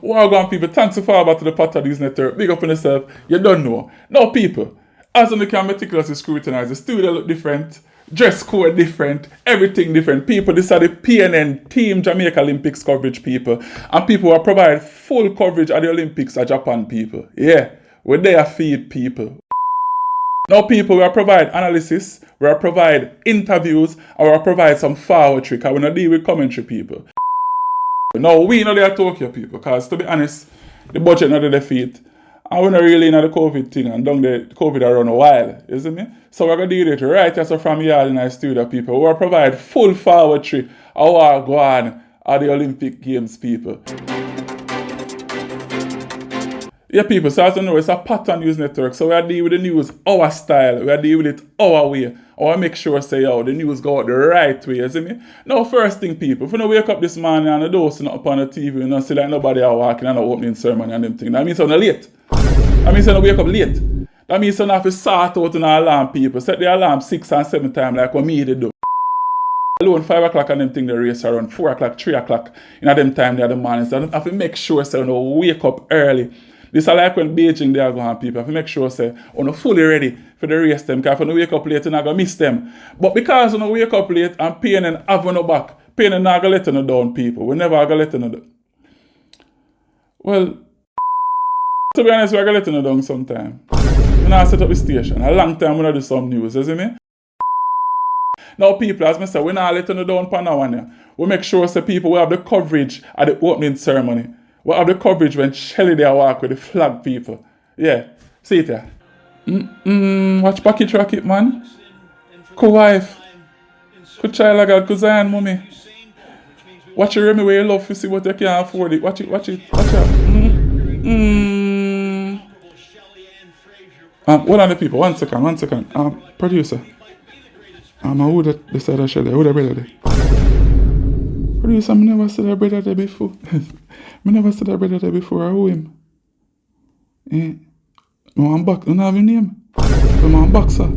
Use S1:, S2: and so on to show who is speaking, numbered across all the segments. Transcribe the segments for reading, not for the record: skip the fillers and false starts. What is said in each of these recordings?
S1: Welcome people, thanks for following back to the Pattern News Network. Big up on yourself, you don't know. Now people, as you can meticulously scrutinize, the studio look different, dress code different, everything different. People, this are the PNN Team Jamaica Lympics coverage people. And people will provide full coverage at the Olympics at Japan people. Yeah, we're there feed people. Now people, we will provide analysis, we will provide interviews, and we will provide some forward trick. I will not deal with commentary people. Now, we know they are Tokyo people, because to be honest, the budget not the defeat. And we're not really in the COVID thing, and down the COVID around a while, you see me? So we're going to do it right here, so from here in our studio people. We will provide full forward trick, how we go on at the Olympic Games people. Yeah people, so as you know, it's a Pattern News Network, so we are dealing with the news our style, we are dealing with it our way. I want to make sure say, yo, the news go out the right way, you see me? Now, first thing, people, if you don't wake up this morning and the doors not up on the TV, you don't see like nobody are walking and the opening ceremony and them things, that means you're not late. That means you don't wake up late. That means you don't have to sort out an alarm, people. Set the alarm 6 and 7 times like what me did do. Alone 5 o'clock and them thing, the race around 4 o'clock, 3 o'clock, in them time they are the morning. So I have to make sure say, you know, wake up early. This is like when Beijing they are going people. I have to make sure say, you're fully ready for the race them, because if you wake up late, you're not going to miss them. But because you wake up late and PNN have no back, PNN not going to let you down, people. We never going to let you down. Well, to be honest, we're going to let you down sometime. We're not set up the station. A long time we're going to do some news, you see me? Now, people, as I said, we're not letting you down for now one. We make sure say, people we have the coverage at the opening ceremony. We have the coverage when Shelly there walk with the flag people. Yeah, see it there. Watch Packet Rocket, man. Good wife. Good child like a cousin, mommy. Watch your Remy where you love to see what you can afford it. Watch it. Watch it. Hold on the people, one second. Producer. Who that the side of Shelly? Who the brother there? Producer, I never said that brother there before. I never said that brother there before. I owe him. I'm back. I don't have your name. I'm a boxer.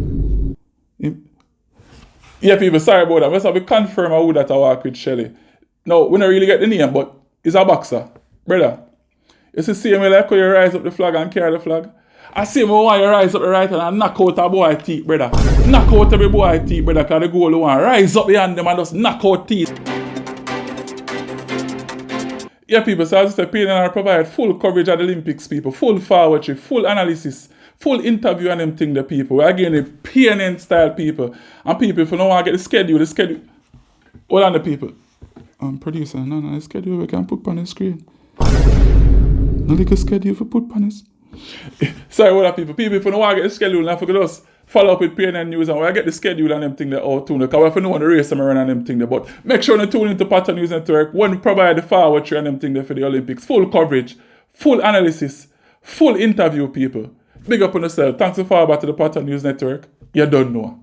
S1: Yeah, people, sorry about that. I have to confirm who that I work with Shelly. No, we don't really get the name, but he's a boxer. Brother, it's the same way like how you rise up the flag and carry the flag. I see me why you rise up the right hand and knock out a boy teeth, brother. Knock out every boy teeth, brother, because the goal one. Rise up behind them and just knock out teeth. Yeah, people, so as I said, PNN provide full coverage at the Olympics, people. Full forward trip, full analysis, full interview and them thing, the people. We're again the PNN style people. And people, if you don't want to get the schedule. Hold on the people. Producer, no, the schedule we can put on the screen. No like a schedule for put on this. Sorry, what are people? People, if you don't want to get the schedule, now forget us. Follow up with PNN News and we'll get the schedule and them thing there out too. Because if you don't want to race them around and them thing there. But make sure you tune into Pattern News Network when we provide the forward and them thing there for the Olympics. Full coverage, full analysis, full interview, people. Big up on yourself. Thanks for following back to the Pattern News Network. You don't know.